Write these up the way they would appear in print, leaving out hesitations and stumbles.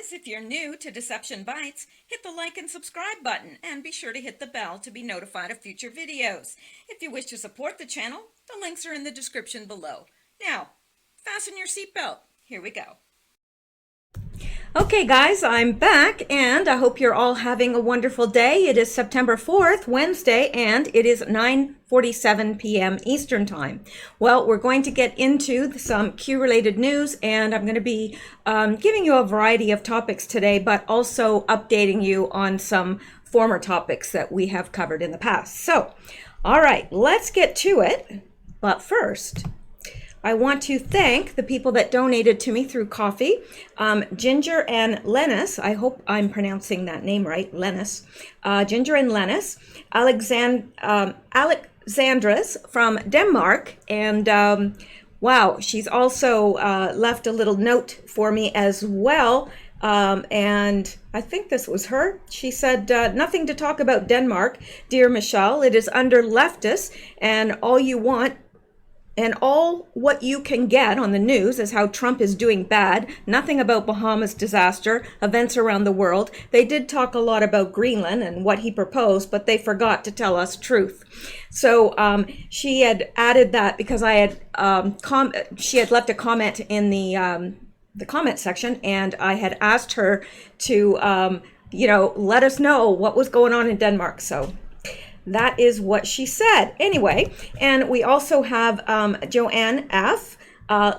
guys, if you're new to Deception Bytes, hit the like and subscribe button and be sure to hit the bell to be notified of future videos. If you wish to support the channel, the links are in the description below. Now, fasten your seatbelt. Here we go. Okay guys, I'm back and I hope you're all having a wonderful day. It is September 4th, Wednesday, and it is 9:47 p.m. Eastern Time. Well, we're going to get into some Q-related news, and I'm going to be giving you a variety of topics today, but also updating you on some former topics that we have covered in the past. So, all right, let's get to it. But first, I want to thank the people that donated to me through coffee. Ginger and Lennis, I hope I'm pronouncing that name right, Lennis. Ginger and Lennis. Alexandra's from Denmark. And wow, she's also left a little note for me as well. And I think this was her. She said, nothing to talk about Denmark, dear Mishel. It is under leftist, and all you want and all what you can get on the news is how Trump is doing bad. Nothing about Bahamas disaster, events around the world. They did talk a lot about Greenland and what he proposed, but they forgot to tell us truth. So she had added that because I had she had left a comment in the comment section, and I had asked her to let us know what was going on in Denmark. So that is what she said. Anyway, and we also have Joanne F.,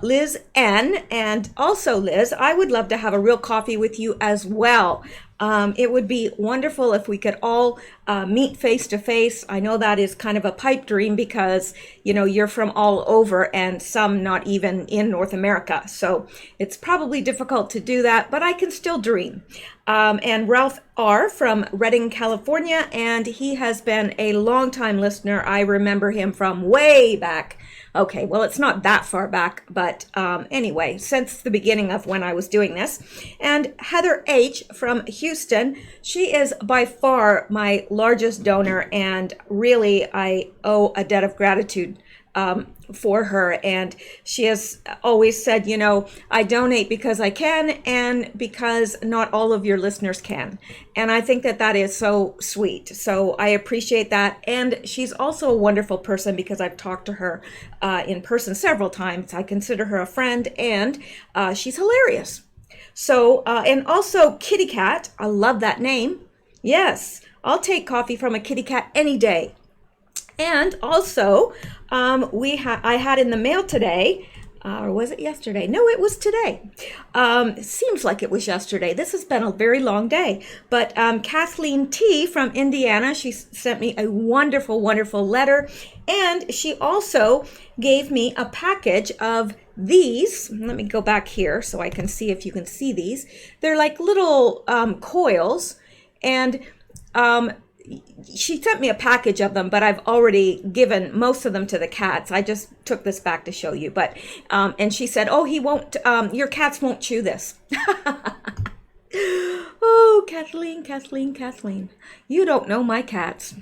Liz N., and also Liz, I would love to have a real coffee with you as well. It would be wonderful if we could all meet face to face. I know that is kind of a pipe dream because, you're from all over and some not even in North America. So it's probably difficult to do that, but I can still dream. And Ralph R. from Redding, California, and he has been a longtime listener. I remember him from way back. Okay, well, it's not that far back, but anyway, since the beginning of when I was doing this. And Heather H. from Houston, she is by far my largest donor, and really I owe a debt of gratitude for her. And she has always said, I donate because I can and because not all of your listeners can. And I think that that is so sweet. So I appreciate that. And she's also a wonderful person because I've talked to her in person several times. I consider her a friend, and she's hilarious. So, and also Kitty Cat, I love that name. Yes, I'll take coffee from a kitty cat any day. And also, I had in the mail today, or was it yesterday? No, it was today. It seems like it was yesterday. This has been a very long day. But Kathleen T. from Indiana, she sent me a wonderful, wonderful letter. And she also gave me a package of these. Let me go back here so I can see if you can see these. They're like little coils. And she sent me a package of them, but I've already given most of them to the cats. I just took this back to show you. But and she said, oh, he won't, your cats won't chew this. Oh, Kathleen, Kathleen, Kathleen. You don't know my cats.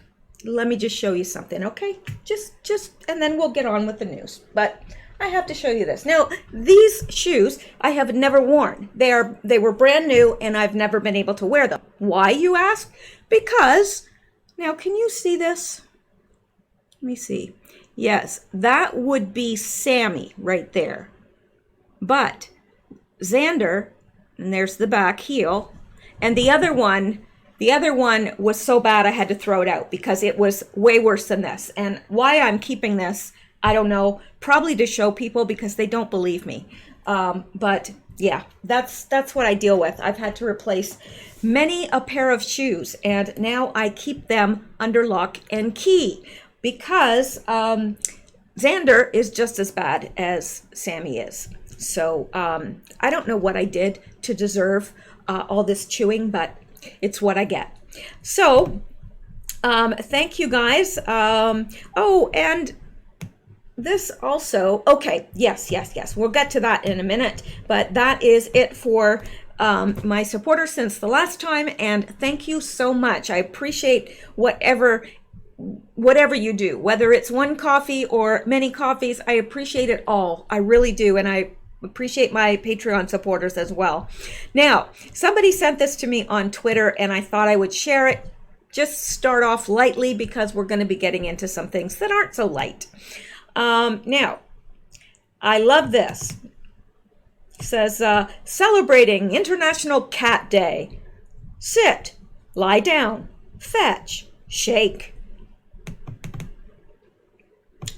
Let me just show you something, okay? Just, and then we'll get on with the news. But I have to show you this. Now, these shoes I have never worn. They were brand new, and I've never been able to wear them. Why, you ask? Because, now can you see this? Let me see. Yes, that would be Sammy right there. But Xander, and there's the back heel, and the other one was so bad I had to throw it out because it was way worse than this. And why I'm keeping this, I don't know, probably to show people because they don't believe me. But yeah, that's what I deal with. I've had to replace many a pair of shoes, and now I keep them under lock and key because Xander is just as bad as Sammy is. So I don't know what I did to deserve all this chewing, but it's what I get. So thank you guys. Oh, and this also, okay, yes. We'll get to that in a minute, but that is it for my supporters since the last time, and thank you so much. I appreciate whatever you do, whether it's one coffee or many coffees. I appreciate it all. I really do, and I appreciate my Patreon supporters as well. Now, somebody sent this to me on Twitter, and I thought I would share it. Just start off lightly because we're going to be getting into some things that aren't so light. Now, I love this. It says, celebrating International Cat Day. Sit, lie down, fetch, shake.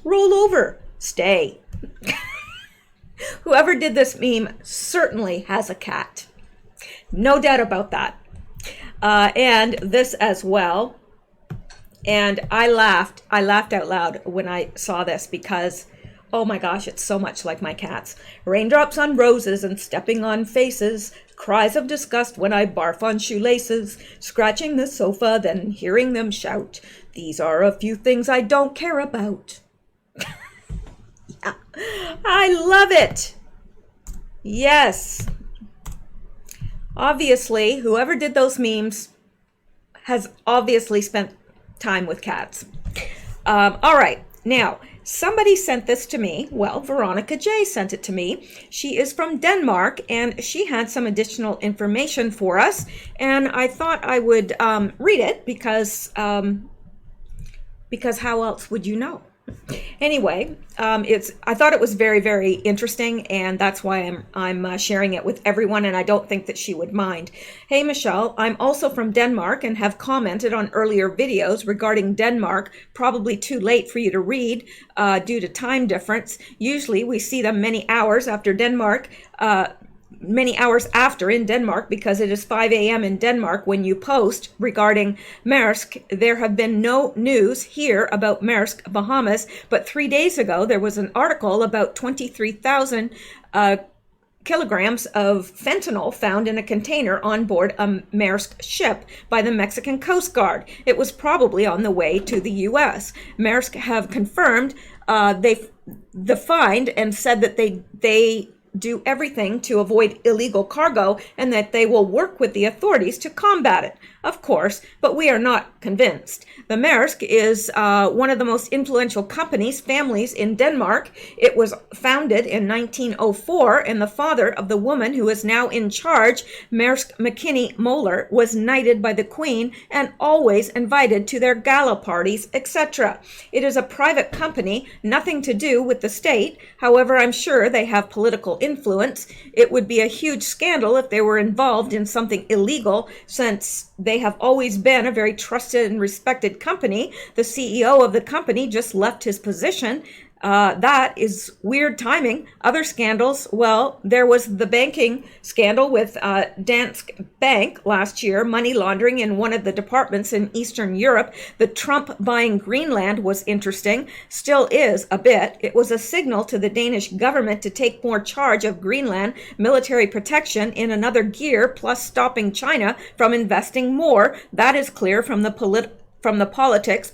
Roll over, stay. Whoever did this meme certainly has a cat. No doubt about that. And this as well. And I laughed out loud when I saw this because, oh my gosh, it's so much like my cats. Raindrops on roses and stepping on faces. Cries of disgust when I barf on shoelaces. Scratching the sofa, then hearing them shout. These are a few things I don't care about. Yeah, I love it. Yes. Obviously, whoever did those memes has obviously spent time with cats. All right. Now, somebody sent this to me. Well, Veronica J sent it to me. She is from Denmark, and she had some additional information for us. And I thought I would read it because how else would you know? Anyway, I thought it was very, very interesting, and that's why I'm sharing it with everyone, and I don't think that she would mind. Hey, Mishel, I'm also from Denmark and have commented on earlier videos regarding Denmark, probably too late for you to read due to time difference. Usually we see them many hours after in Denmark because it is 5 a.m. in Denmark when you post regarding Maersk. There have been no news here about Maersk, Bahamas, but 3 days ago there was an article about 23,000 kilograms of fentanyl found in a container on board a Maersk ship by the Mexican Coast Guard. It was probably on the way to the U.S. Maersk have confirmed the find and said that they do everything to avoid illegal cargo and that they will work with the authorities to combat it. Of course, but we are not convinced. The Maersk is one of the most influential families in Denmark. It was founded in 1904, and the father of the woman who is now in charge, Maersk McKinney Moller, was knighted by the Queen and always invited to their gala parties, etc. It is a private company, nothing to do with the state. However, I'm sure they have political influence. It would be a huge scandal if they were involved in something illegal, since they have always been a very trusted and respected company. The CEO of the company just left his position. That is weird timing. Other scandals, well, there was the banking scandal with Danske Bank last year, money laundering in one of the departments in Eastern Europe. The Trump buying Greenland was interesting, still is a bit. It was a signal to the Danish government to take more charge of Greenland military protection in another gear, plus stopping China from investing more. That is clear from the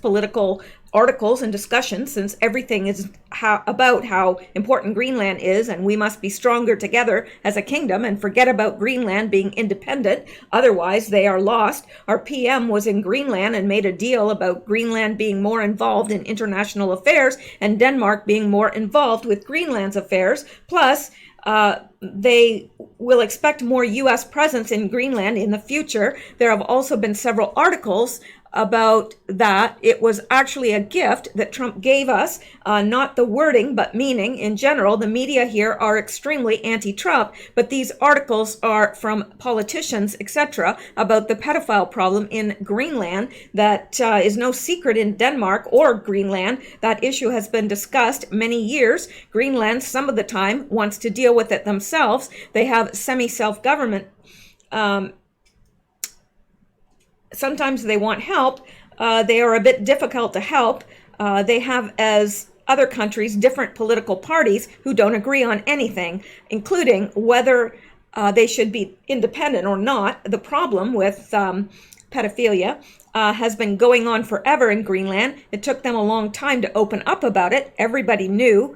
political articles and discussions, since everything is about how important Greenland is, and we must be stronger together as a kingdom and forget about Greenland being independent. Otherwise, they are lost. Our PM was in Greenland and made a deal about Greenland being more involved in international affairs and Denmark being more involved with Greenland's affairs. Plus, they will expect more U.S. presence in Greenland in the future. There have also been several articles about that. It was actually a gift that Trump gave us, not the wording, but meaning. In general, the media here are extremely anti-Trump, but these articles are from politicians, etc., about the pedophile problem in Greenland. That is no secret in Denmark or Greenland. That issue has been discussed many years. Greenland, some of the time, wants to deal with it themselves. They have semi-self-government. Sometimes they want help. They are a bit difficult to help. They have, as other countries, different political parties who don't agree on anything, including whether they should be independent or not. The problem with pedophilia has been going on forever in Greenland. It took them a long time to open up about it. Everybody knew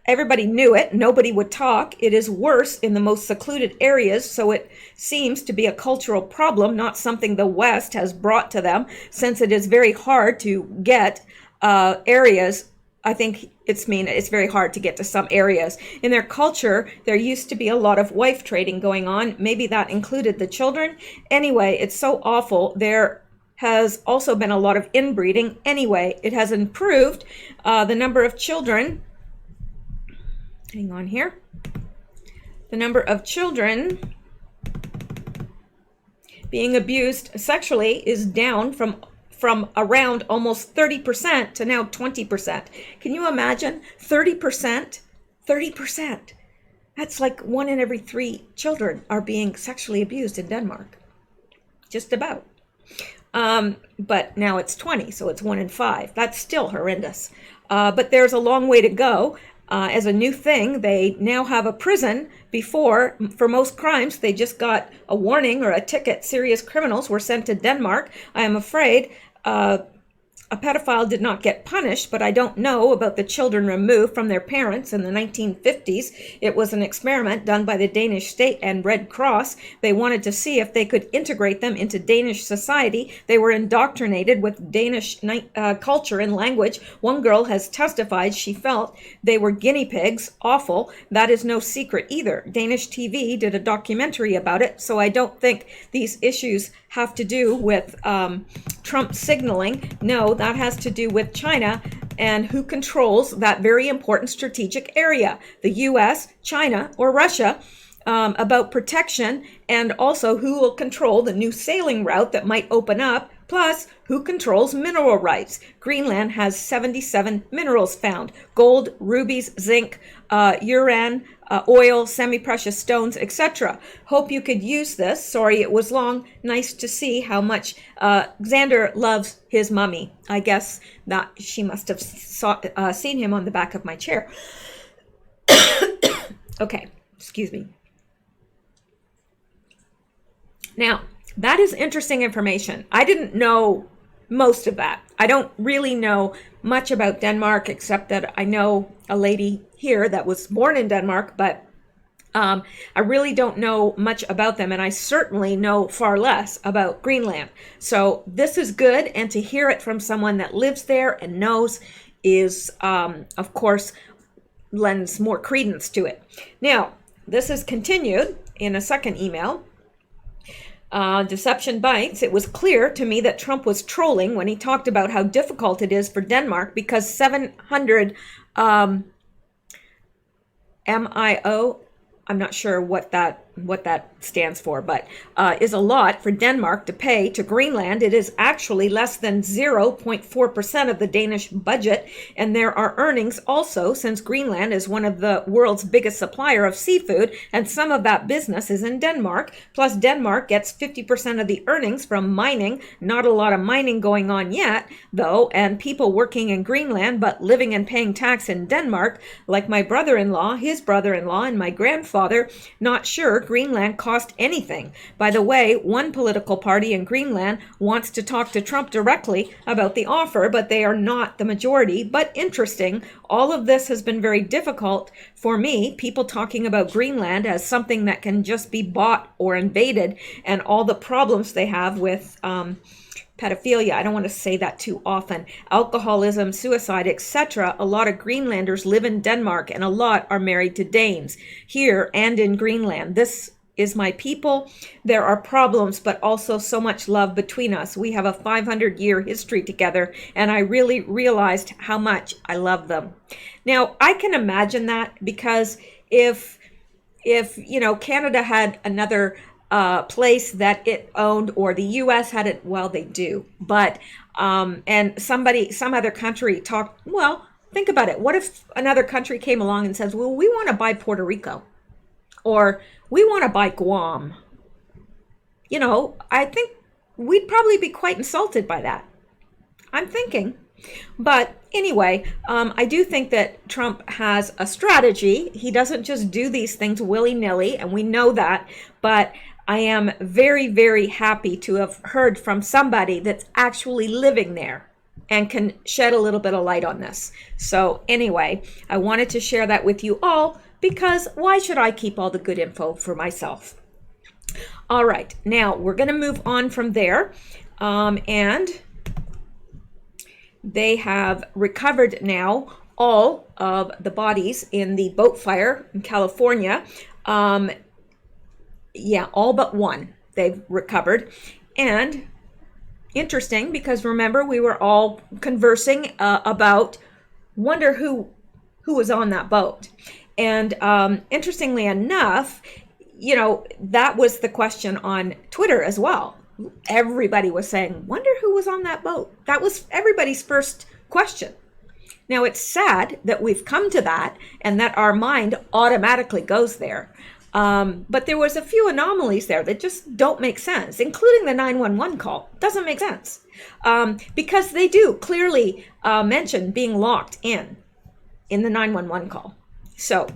it. Nobody would talk. It is worse in the most secluded areas, so it seems to be a cultural problem, not something the West has brought to them, since it is very hard to get areas I think it's very hard to get to some areas. In their culture, there used to be a lot of wife trading going on. Maybe that included the children. Anyway, it's so awful. There has also been a lot of inbreeding. Anyway, it has improved the number of children. Hang on here. The number of children being abused sexually is down from around almost 30% to now 20%. Can you imagine? 30%? 30%. That's like 1 in every 3 children are being sexually abused in Denmark. Just about. But now it's 20, so it's 1 in 5. That's still horrendous. But there's a long way to go. As a new thing, they now have a prison. Before, for most crimes, they just got a warning or a ticket. Serious criminals were sent to Denmark. I am afraid a pedophile did not get punished, but I don't know about the children removed from their parents in the 1950s. It was an experiment done by the Danish state and Red Cross. They wanted to see if they could integrate them into Danish society. They were indoctrinated with Danish culture and language. One girl has testified she felt they were guinea pigs. Awful. That is no secret either. Danish TV did a documentary about it, so I don't think these issues have to do with Trump signaling. No, that has to do with China and who controls that very important strategic area, the US, China, or Russia, about protection, and also who will control the new sailing route that might open up, plus who controls mineral rights. Greenland has 77 minerals found: gold, rubies, zinc, uranium, oil, semi-precious stones, etc. Hope you could use this. Sorry it was long. Nice to see how much Xander loves his mummy. I guess that she must have seen him on the back of my chair. Okay, excuse me. Now, that is interesting information. I didn't know most of that. I don't really know much about Denmark, except that I know a lady here that was born in Denmark, but I really don't know much about them, and I certainly know far less about Greenland. So this is good, and to hear it from someone that lives there and knows is, of course, lends more credence to it. Now, this is continued in a second email. Deception Bytes. It was clear to me that Trump was trolling when he talked about how difficult it is for Denmark because 700 MIO, I'm not sure what that stands for, but is a lot for Denmark to pay to Greenland. It is actually less than 0.4% of the Danish budget, and there are earnings also, since Greenland is one of the world's biggest supplier of seafood, and some of that business is in Denmark. Plus, Denmark gets 50% of the earnings from mining. Not a lot of mining going on yet, though, and people working in Greenland but living and paying tax in Denmark, like my brother-in-law, his brother-in-law, and my grandfather, not sure Greenland cost anything. By the way, one political party in Greenland wants to talk to Trump directly about the offer, but they are not the majority. But interesting, all of this has been very difficult for me, people talking about Greenland as something that can just be bought or invaded, and all the problems they have with pedophilia. I don't want to say that too often. Alcoholism, suicide, etc. A lot of Greenlanders live in Denmark, and a lot are married to Danes here and in Greenland. This is my people. There are problems, but also so much love between us. We have a 500-year history together, and I really realized how much I love them. Now, I can imagine that, because if Canada had another place that it owned, or the U.S. had it, well, they do, but and some other country talked, well, think about it. What if another country came along and says, well, we want to buy Puerto Rico, or we want to buy Guam? I think we'd probably be quite insulted by that. I'm thinking. But anyway, I do think that Trump has a strategy. He doesn't just do these things willy-nilly, and we know that, but I am very, very happy to have heard from somebody that's actually living there and can shed a little bit of light on this. So anyway, I wanted to share that with you all, because why should I keep all the good info for myself? All right, now we're going to move on from there. And they have recovered now all of the bodies in the boat fire in California. Yeah, all but one they've recovered. And interesting, because remember, we were all conversing about wonder who was on that boat. And interestingly enough, that was the question on Twitter as well. Everybody was saying, wonder who was on that boat. That was everybody's first question. Now, it's sad that we've come to that and that our mind automatically goes there. But there was a few anomalies there that just don't make sense, including the 911 call. Doesn't make sense because they do clearly mention being locked in the 911 call. So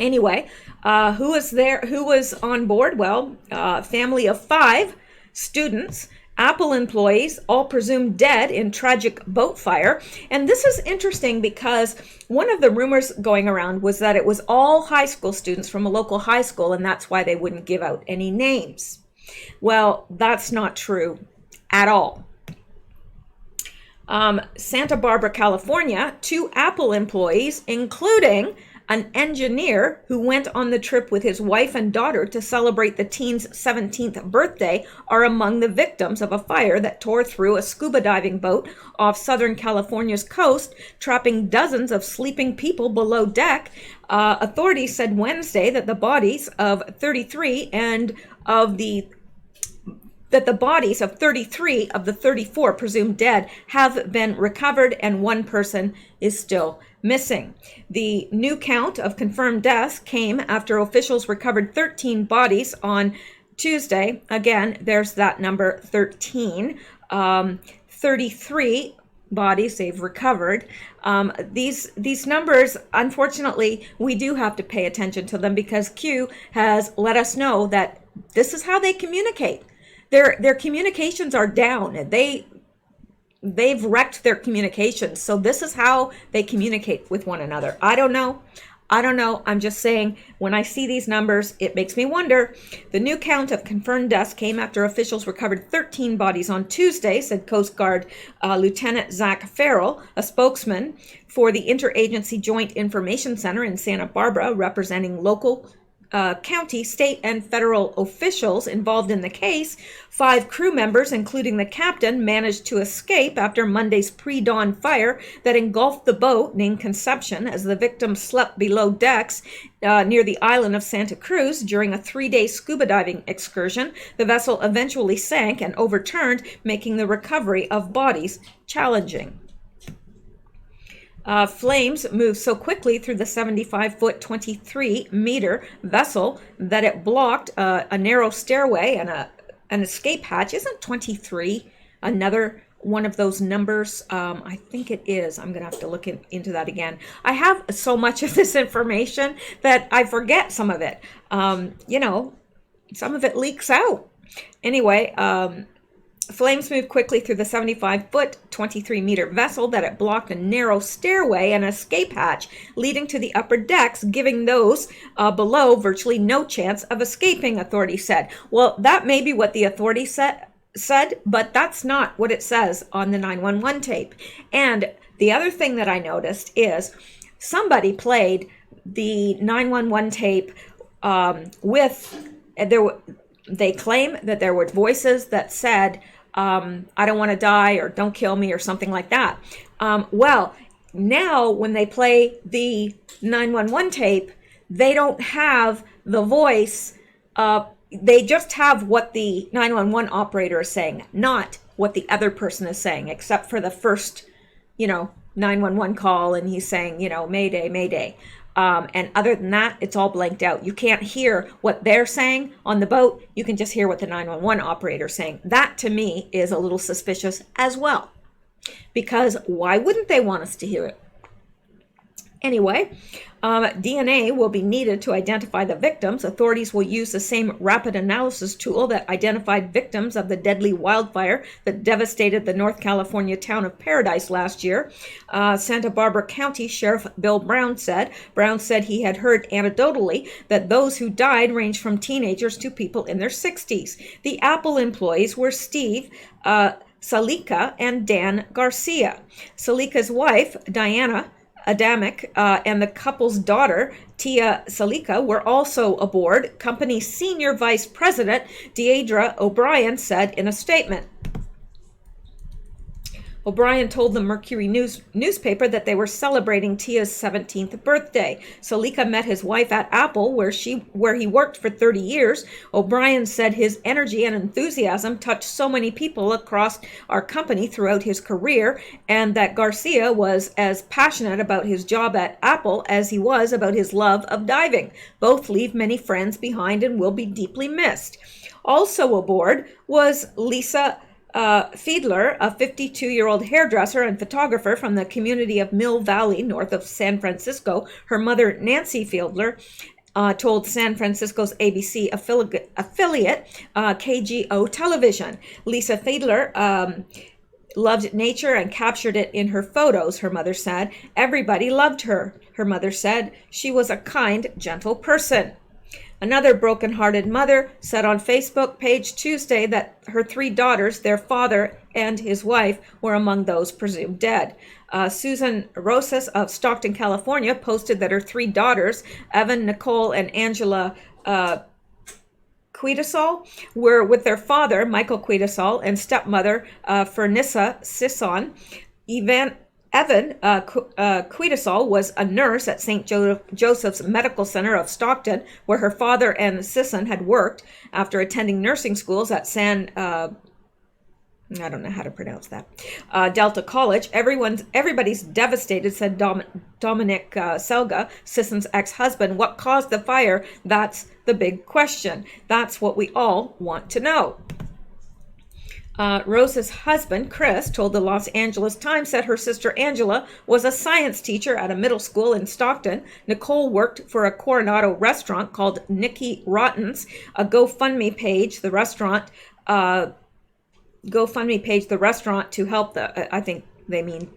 anyway, who was there? Who was on board? Well, family of 5 students, Apple employees, all presumed dead in tragic boat fire. And this is interesting because one of the rumors going around was that it was all high school students from a local high school, and that's why they wouldn't give out any names. Well, that's not true at all. Santa Barbara, California, 2 Apple employees, including an engineer who went on the trip with his wife and daughter to celebrate the teen's 17th birthday, are among the victims of a fire that tore through a scuba diving boat off Southern California's coast, trapping dozens of sleeping people below deck. Authorities said Wednesday that the bodies of 33 of the 34 presumed dead have been recovered, and 1 person is still missing. The new count of confirmed deaths came after officials recovered 13 bodies on Tuesday. Again, there's that number 13. 33 bodies they've recovered. These numbers, unfortunately, we do have to pay attention to them because Q has let us know that this is how they communicate. Their communications are down. They've wrecked their communications. So this is how they communicate with one another. I don't know. I'm just saying, when I see these numbers, it makes me wonder. The new count of confirmed deaths came after officials recovered 13 bodies on Tuesday, said Coast Guard Lieutenant Zach Farrell, a spokesman for the Interagency Joint Information Center in Santa Barbara, representing local county, state, and federal officials involved in the case. 5 crew members, including the captain, managed to escape after Monday's pre-dawn fire that engulfed the boat named Conception as the victims slept below decks near the island of Santa Cruz during a 3-day scuba diving excursion. The vessel eventually sank and overturned, making the recovery of bodies challenging. Flames moved so quickly through the 75-foot, 23-meter vessel that it blocked a narrow stairway and an escape hatch. Isn't 23 another one of those numbers? I think it is. I'm going to have to look into that again. I have so much of this information that I forget some of it. Some of it leaks out. Anyway, flames moved quickly through the 75-foot, 23-meter vessel that it blocked a narrow stairway and escape hatch leading to the upper decks, giving those below virtually no chance of escaping, authorities said. Well, that may be what the authorities said, but that's not what it says on the 911 tape. And the other thing that I noticed is somebody played the 911 tape they claim that there were voices that said, I don't want to die, or don't kill me, or something like that. Well, now when they play the 911 tape, they don't have the voice. They just have what the 911 operator is saying, not what the other person is saying, except for the first, 911 call, and he's saying, Mayday, Mayday. And other than that, it's all blanked out. You can't hear what they're saying on the boat. You can just hear what the 911 operator is saying. That, to me, is a little suspicious as well. Because why wouldn't they want us to hear it? Anyway, DNA will be needed to identify the victims. Authorities will use the same rapid analysis tool that identified victims of the deadly wildfire that devastated the North California town of Paradise last year. Santa Barbara County Sheriff Bill Brown said. Brown said he had heard anecdotally that those who died ranged from teenagers to people in their 60s. The Apple employees were Steve Salika and Dan Garcia. Salika's wife, Diana, Adamic and the couple's daughter, Tia Salika, were also aboard. Company senior vice president, Deidre O'Brien, said in a statement. O'Brien told the Mercury newspaper that they were celebrating Tia's 17th birthday. Salika met his wife at Apple, where he worked for 30 years. O'Brien said his energy and enthusiasm touched so many people across our company throughout his career, and that Garcia was as passionate about his job at Apple as he was about his love of diving. Both leave many friends behind and will be deeply missed. Also aboard was Lisa Fiedler, a 52-year-old hairdresser and photographer from the community of Mill Valley, north of San Francisco. Her mother, Nancy Fiedler, told San Francisco's ABC affiliate KGO Television. Lisa Fiedler loved nature and captured it in her photos, her mother said. Everybody loved her, her mother said. She was a kind, gentle person. Another broken-hearted mother said on Facebook page Tuesday that her 3 daughters, their father, and his wife were among those presumed dead. Susan Rosas of Stockton, California, posted that her 3 daughters, Evan, Nicole, and Angela Quidasol, were with their father, Michael Quidasol, and stepmother, Fernissa Sisson. Evan Quidasol was a nurse at St. Joseph's Medical Center of Stockton, where her father and Sisson had worked after attending nursing schools at I don't know how to pronounce that, Delta College. Everybody's devastated, said Dominic Selga, Sisson's ex-husband. What caused the fire? That's the big question. That's what we all want to know. Rose's husband, Chris, told the Los Angeles Times that her sister Angela was a science teacher at a middle school in Stockton. Nicole worked for a Coronado restaurant called Nicky Rotten's. A GoFundMe page, the restaurant to help I think they mean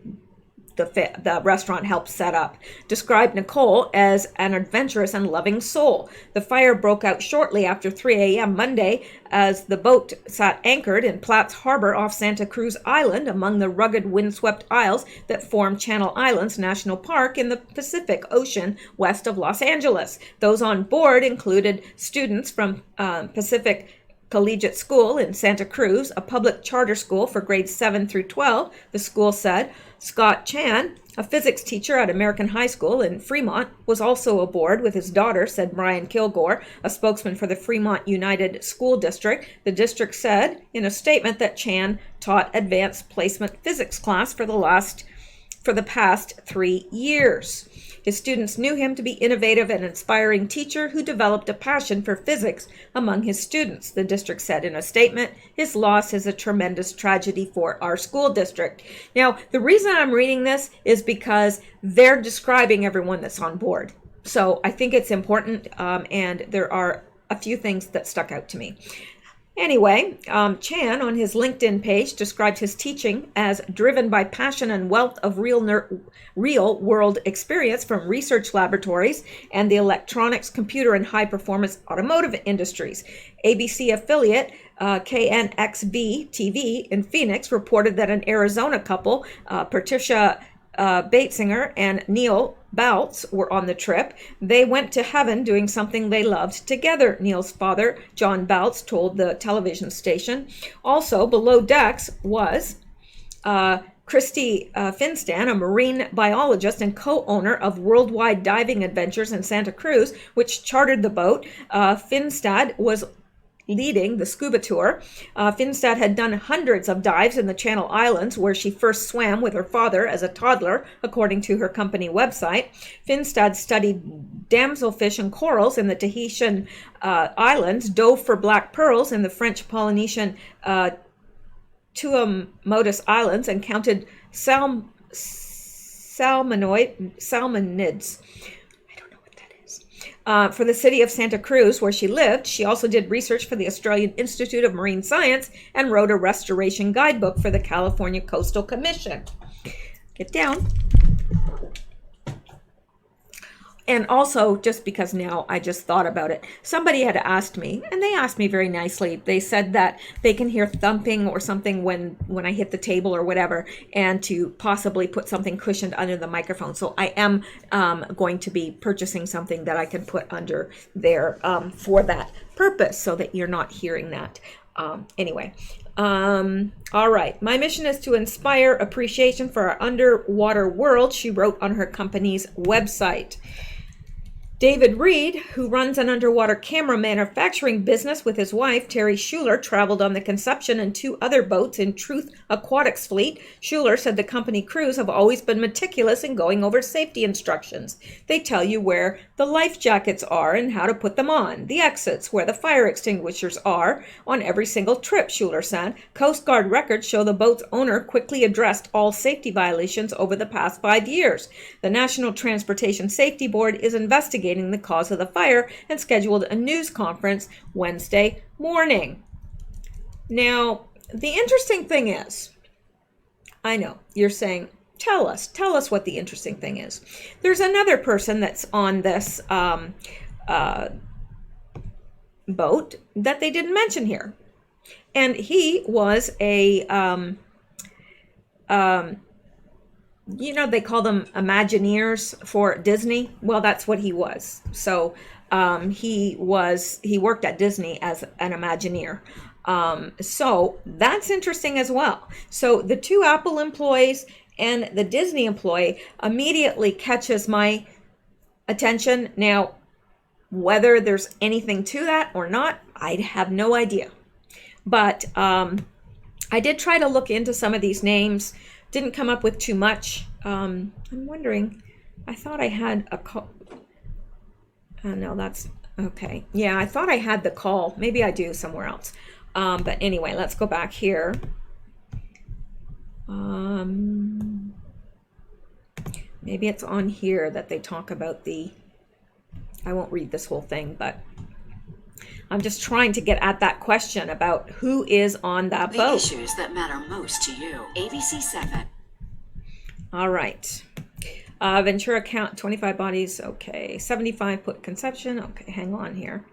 the restaurant helped set up, described Nicole as an adventurous and loving soul. The fire broke out shortly after 3 a.m. Monday as the boat sat anchored in Platts Harbor off Santa Cruz Island among the rugged windswept isles that form Channel Islands National Park in the Pacific Ocean west of Los Angeles. Those on board included students from Pacific Collegiate School in Santa Cruz, a public charter school for grades 7 through 12, the school said. Scott Chan, a physics teacher at American High School in Fremont, was also aboard with his daughter, said Brian Kilgore, a spokesman for the Fremont United School District. The district said in a statement that Chan taught advanced placement physics class for the past 3 years. His students knew him to be innovative and inspiring teacher who developed a passion for physics among his students, the district said in a statement. His loss is a tremendous tragedy for our school district. Now, the reason I'm reading this is because they're describing everyone that's on board. So I think it's important, and there are a few things that stuck out to me. Anyway, Chan on his LinkedIn page described his teaching as driven by passion and wealth of real world experience from research laboratories and the electronics, computer, and high-performance automotive industries. ABC affiliate KNXV TV in Phoenix reported that an Arizona couple, Patricia Batesinger and Neil Baltz, were on the trip. They went to heaven doing something they loved together, Neil's father, John Baltz, told the television station. Also, below decks was Christy Finstad, a marine biologist and co-owner of Worldwide Diving Adventures in Santa Cruz, which chartered the boat. Finstad was leading the scuba tour. Finstad had done hundreds of dives in the Channel Islands, where she first swam with her father as a toddler, according to her company website. Finstad studied damselfish and corals in the Tahitian islands, dove for black pearls in the French Polynesian Tuamotus Islands, and counted salmonids. For the city of Santa Cruz, where she lived. She also did research for the Australian Institute of Marine Science and wrote a restoration guidebook for the California Coastal Commission. Get down. And also, just because now I just thought about it, somebody had asked me, and they asked me very nicely. They said that they can hear thumping or something when I hit the table or whatever, and to possibly put something cushioned under the microphone. So I am going to be purchasing something that I can put under there for that purpose, so that you're not hearing that. Anyway. All right. My mission is to inspire appreciation for our underwater world, she wrote on her company's website. David Reed, who runs an underwater camera manufacturing business with his wife, Terry Schuler, traveled on the Conception and 2 other boats in Truth Aquatics fleet. Schuler said the company crews have always been meticulous in going over safety instructions. They tell you where the life jackets are and how to put them on, the exits, where the fire extinguishers are on every single trip, Schuler said. Coast Guard records show the boat's owner quickly addressed all safety violations over the past 5 years. The National Transportation Safety Board is investigating the cause of the fire and scheduled a news conference Wednesday morning. Now, the interesting thing is, I know you're saying, tell us what the interesting thing is. There's another person that's on this boat that they didn't mention here. And he was a, they call them Imagineers for Disney. Well, that's what he was. So he worked at Disney as an Imagineer. So that's interesting as well. So the 2 Apple employees and the Disney employee immediately catches my attention. Now, whether there's anything to that or not, I have no idea. But I did try to look into some of these names. Didn't come up with too much. I'm wondering, I thought I had a call. No, that's okay. Yeah, I thought I had the call. Maybe I do somewhere else. But anyway, let's go back here. Maybe it's on here that they talk about I won't read this whole thing, but I'm just trying to get at that question about who is on that boat. The issues that matter most to you. ABC 7. All right. Ventura count 25 bodies. Okay. 75 put Conception. Okay. Hang on here.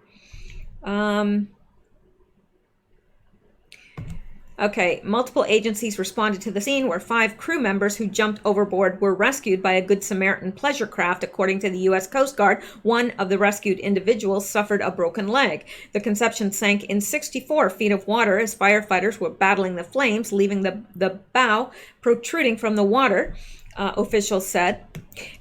Okay, multiple agencies responded to the scene where 5 crew members who jumped overboard were rescued by a Good Samaritan pleasure craft. According to the U.S. Coast Guard, one of the rescued individuals suffered a broken leg. The Conception sank in 64 feet of water as firefighters were battling the flames, leaving the bow protruding from the water, officials said.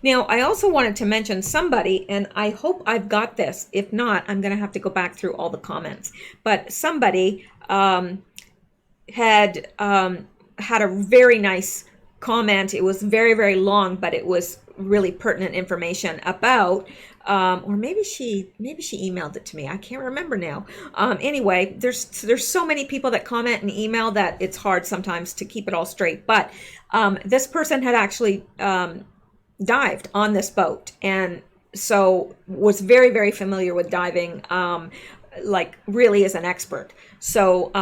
Now, I also wanted to mention somebody, and I hope I've got this. If not, I'm going to have to go back through all the comments. But somebody had a very nice comment. It was very, very long, but it was really pertinent information about, or maybe she emailed it to me. I can't remember now. Anyway, there's so many people that comment and email that it's hard sometimes to keep it all straight. But this person had actually dived on this boat, and so was very, very familiar with diving, like really is an expert. So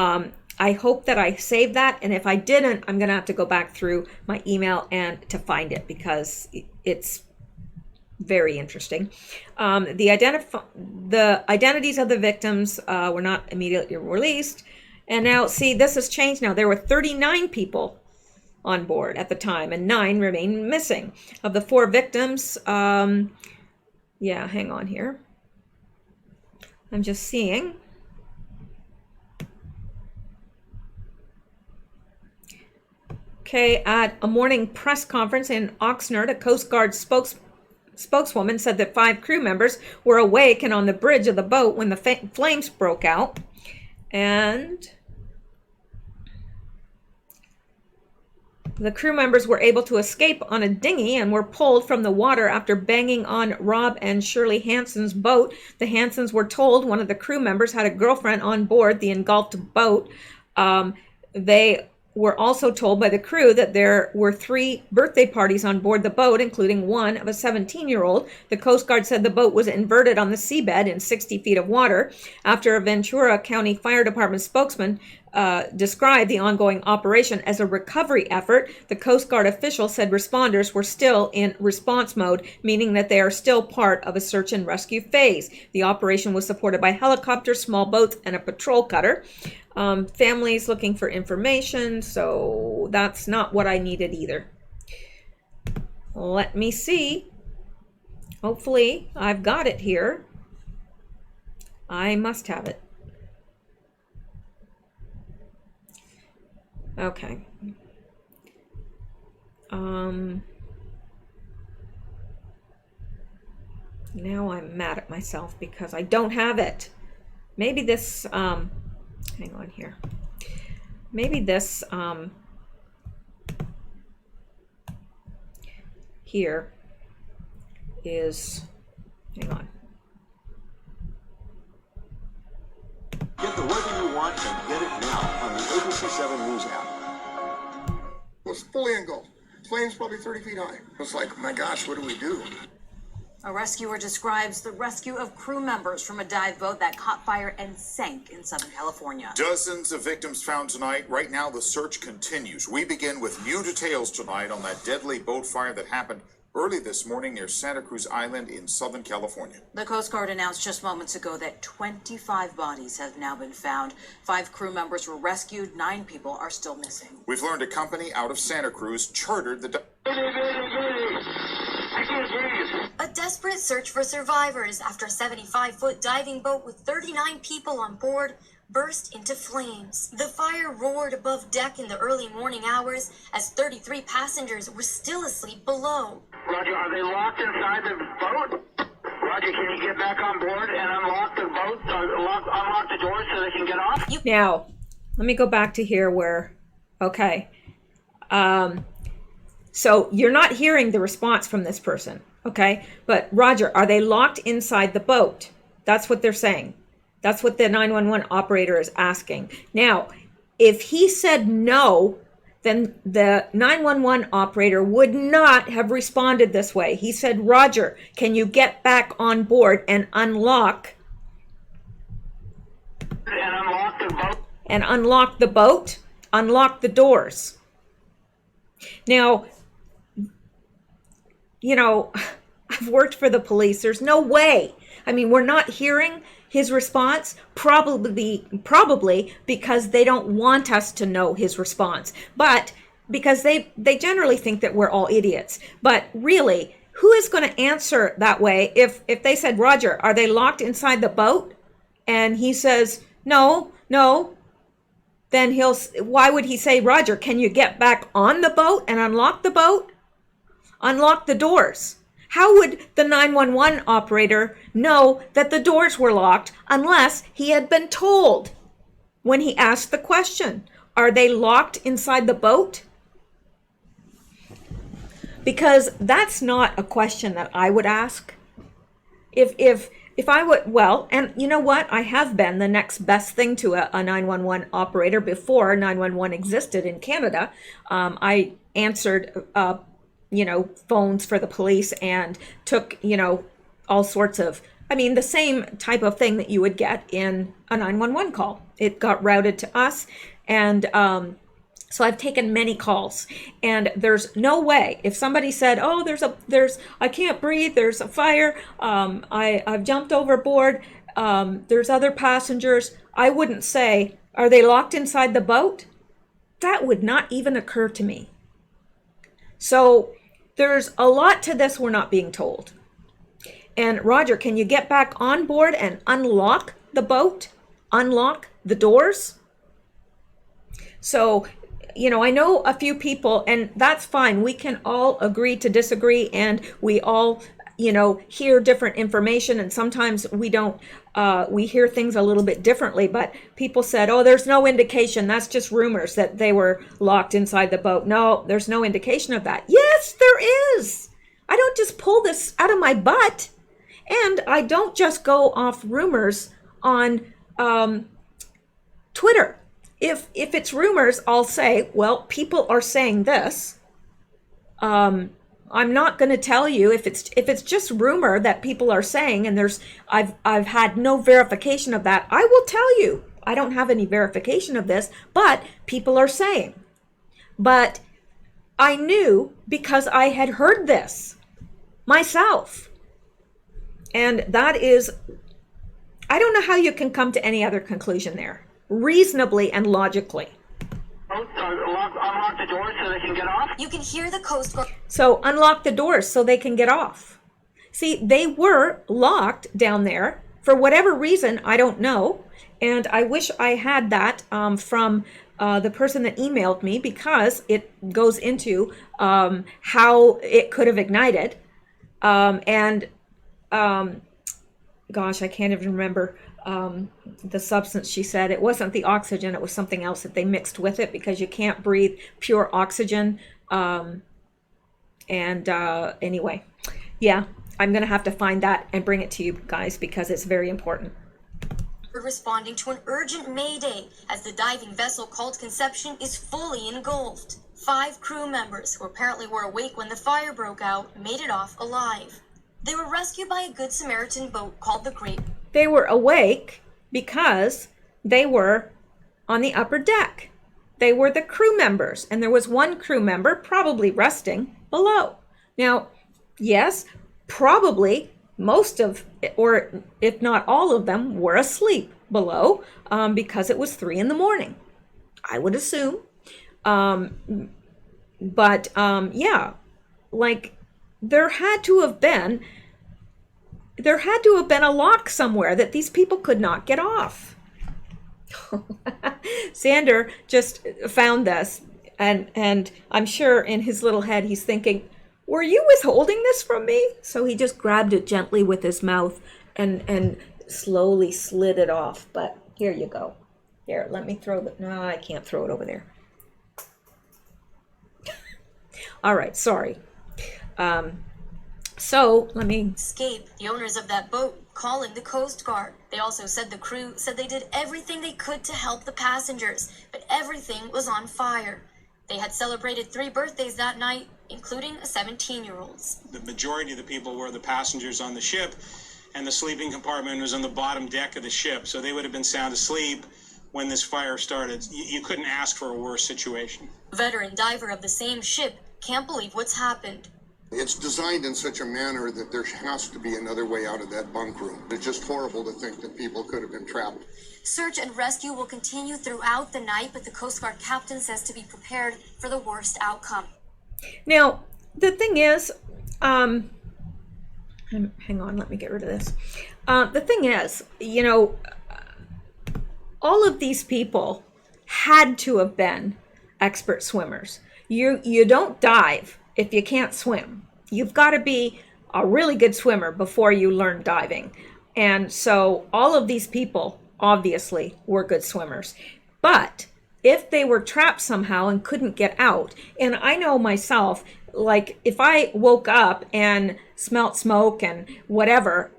I hope that I saved that, and if I didn't, I'm going to have to go back through my email and to find it, because it's very interesting. The identities of the victims were not immediately released, and now, see, this has changed now. There were 39 people on board at the time, and 9 remain missing. Of the 4 victims, hang on here. I'm just seeing. Okay, at a morning press conference in Oxnard, a Coast Guard spokeswoman said that 5 crew members were awake and on the bridge of the boat when the flames broke out. And the crew members were able to escape on a dinghy and were pulled from the water after banging on Rob and Shirley Hansen's boat. The Hansens were told one of the crew members had a girlfriend on board the engulfed boat. They were also told by the crew that there were 3 birthday parties on board the boat, including one of a 17-year-old. The Coast Guard said the boat was inverted on the seabed in 60 feet of water. After a Ventura County Fire Department spokesman described the ongoing operation as a recovery effort. The Coast Guard official said responders were still in response mode, meaning that they are still part of a search and rescue phase. The operation was supported by helicopters, small boats, and a patrol cutter. Families looking for information, so that's not what I needed either. Let me see. Hopefully, I've got it here. I must have it. Okay. Now I'm mad at myself because I don't have it. Maybe this, hang on here. Maybe this, here is, hang on. Get the weather you want and get it now on the ABC 7 News app. It was fully engulfed. Flames probably 30 feet high. It was like, my gosh, what do we do? A rescuer describes the rescue of crew members from a dive boat that caught fire and sank in Southern California. Dozens of victims found tonight. Right now, the search continues. We begin with new details tonight on that deadly boat fire that happened early this morning near Santa Cruz Island in Southern California. The Coast Guard announced just moments ago that 25 bodies have now been found. 5 crew members were rescued. 9 people are still missing. We've learned a company out of Santa Cruz chartered the... A desperate search for survivors after a 75-foot diving boat with 39 people on board burst into flames. The fire roared above deck in the early morning hours as 33 passengers were still asleep below. Roger, are they locked inside the boat? Roger, can you get back on board and unlock the boat, unlock the doors so they can get off? Now, let me go back to here where, okay. So you're not hearing the response from this person, okay? But Roger, are they locked inside the boat? That's what they're saying. That's what the 911 operator is asking. Now, if he said no, then the 911 operator would not have responded this way. He said, Roger, can you get back on board and unlock the boat? And unlock the boat, unlock the doors. Now, you know, I've worked for the police. There's no way. I mean, we're not hearing his response, probably because they don't want us to know his response, but because they generally think that we're all idiots. But really, who is going to answer that way if they said, Roger, are they locked inside the boat? And he says, no, then why would he say, Roger, can you get back on the boat and unlock the boat? Unlock the doors. How would the 911 operator know that the doors were locked unless he had been told when he asked the question, are they locked inside the boat? Because that's not a question that I would ask. If I would, well, and you know what? I have been the next best thing to a 911 operator before 911 existed in Canada. I answered phones for the police and took, all sorts of, the same type of thing that you would get in a 911 call. It got routed to us. And so I've taken many calls, and there's no way if somebody said, oh, I can't breathe, there's a fire, I've jumped overboard, there's other passengers, I wouldn't say, are they locked inside the boat? That would not even occur to me. So there's a lot to this we're not being told. And Roger, can you get back on board and unlock the boat? Unlock the doors? So, I know a few people, and that's fine. We can all agree to disagree, and we all, hear different information, and sometimes we don't, we hear things a little bit differently, but people said, oh, there's no indication. That's just rumors that they were locked inside the boat. No, there's no indication of that. Yes, there is. I don't just pull this out of my butt, and I don't just go off rumors on Twitter. If it's rumors, I'll say, well, people are saying this. I'm not going to tell you if it's just rumor that people are saying, and I've had no verification of that. I will tell you I don't have any verification of this, but people are saying. But I knew because I had heard this myself. And that is, I don't know how you can come to any other conclusion there, reasonably and logically. Unlock the doors so they can get off? You can hear the Coast Guard. So unlock the doors so they can get off. See, they were locked down there for whatever reason, I don't know. And I wish I had that from the person that emailed me, because it goes into how it could have ignited. Gosh, I can't even remember the substance she said. It wasn't the oxygen, it was something else that they mixed with it, because you can't breathe pure oxygen. Anyway, yeah, I'm going to have to find that and bring it to you guys because it's very important. Responding to an urgent mayday as the diving vessel called Conception is fully engulfed. 5 crew members, who apparently were awake when the fire broke out, made it off alive. They were rescued by a Good Samaritan boat called the Great. They were awake because they were on the upper deck. They were the crew members, and there was one crew member probably resting below. Now, yes, probably most of, or if not all of them, were asleep below because it was 3 a.m, I would assume. Yeah, like there had to have been a lock somewhere that these people could not get off. Xander just found this, and I'm sure in his little head he's thinking, were you withholding this from me? So he just grabbed it gently with his mouth and slowly slid it off. But here you go. Here, let me throw it. No, I can't throw it over there. All right, sorry. So let me escape. The owners of that boat calling the Coast Guard. They also said the crew said they did everything they could to help the passengers, but everything was on fire. They had celebrated 3 birthdays that night, including a 17-year-old's. The majority of the people were the passengers on the ship, and the sleeping compartment was on the bottom deck of the ship, so they would have been sound asleep when this fire started. You couldn't ask for a worse situation. Veteran diver of the same ship can't believe what's happened. It's designed in such a manner that there has to be another way out of that bunk room. It's just horrible to think that people could have been trapped. Search and rescue will continue throughout the night, but the Coast Guard captain says to be prepared for the worst outcome. Now, the thing is, hang on, let me get rid of this. The thing is, you know, all of these people had to have been expert swimmers. You don't dive if you can't swim. You've got to be a really good swimmer before you learn diving. And so all of these people obviously were good swimmers. But if they were trapped somehow and couldn't get out, and I know myself, like if I woke up and smelt smoke and whatever,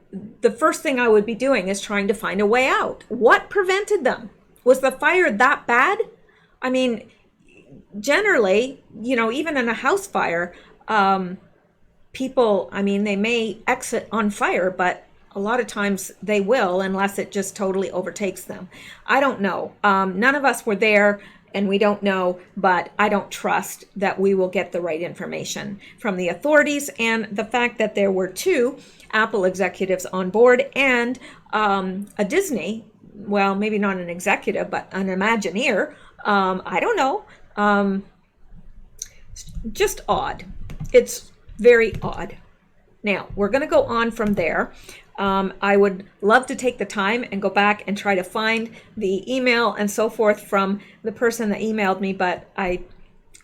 the first thing I would be doing is trying to find a way out. What prevented them? Was the fire that bad? I mean, generally, you know, even in a house fire, people, I mean, they may exit on fire, but a lot of times they will, unless it just totally overtakes them. I don't know. None of us were there, and we don't know, but I don't trust that we will get the right information from the authorities. And the fact that there were 2 Apple executives on board and a Disney, well, maybe not an executive, but an Imagineer, I don't know. Just odd. It's very odd. Now, we're going to go on from there. I would love to take the time and go back and try to find the email and so forth from the person that emailed me, but I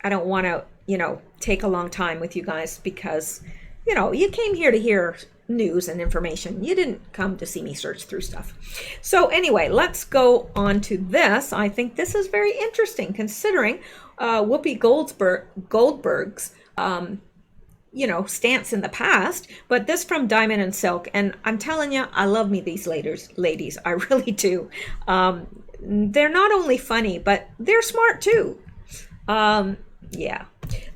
don't want to, you know, take a long time with you guys because, you know, you came here to hear news and information. You didn't come to see me search through stuff. So anyway, let's go on to this. I think this is very interesting considering Whoopi Goldberg's you know, stance in the past, but this from Diamond and Silk, and I'm telling you, I love me these ladies, I really do. They're not only funny, but they're smart too. Yeah,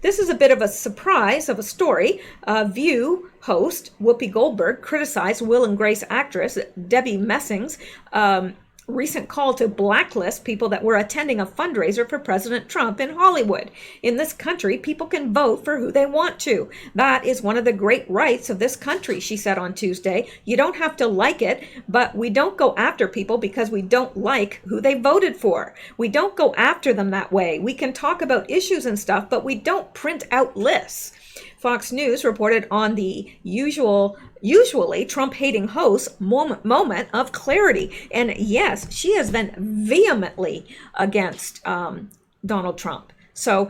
this is a bit of a surprise of a story. View host Whoopi Goldberg criticized Will and Grace actress Debbie Messing's recent call to blacklist people that were attending a fundraiser for President Trump in Hollywood. In this country, people can vote for who they want to. That is one of the great rights of this country, she said on Tuesday. You don't have to like it, but we don't go after people because we don't like who they voted for. We don't go after them that way. We can talk about issues and stuff, but we don't print out lists. Fox News reported on the usually Trump-hating host's moment of clarity. And yes, she has been vehemently against Donald Trump. So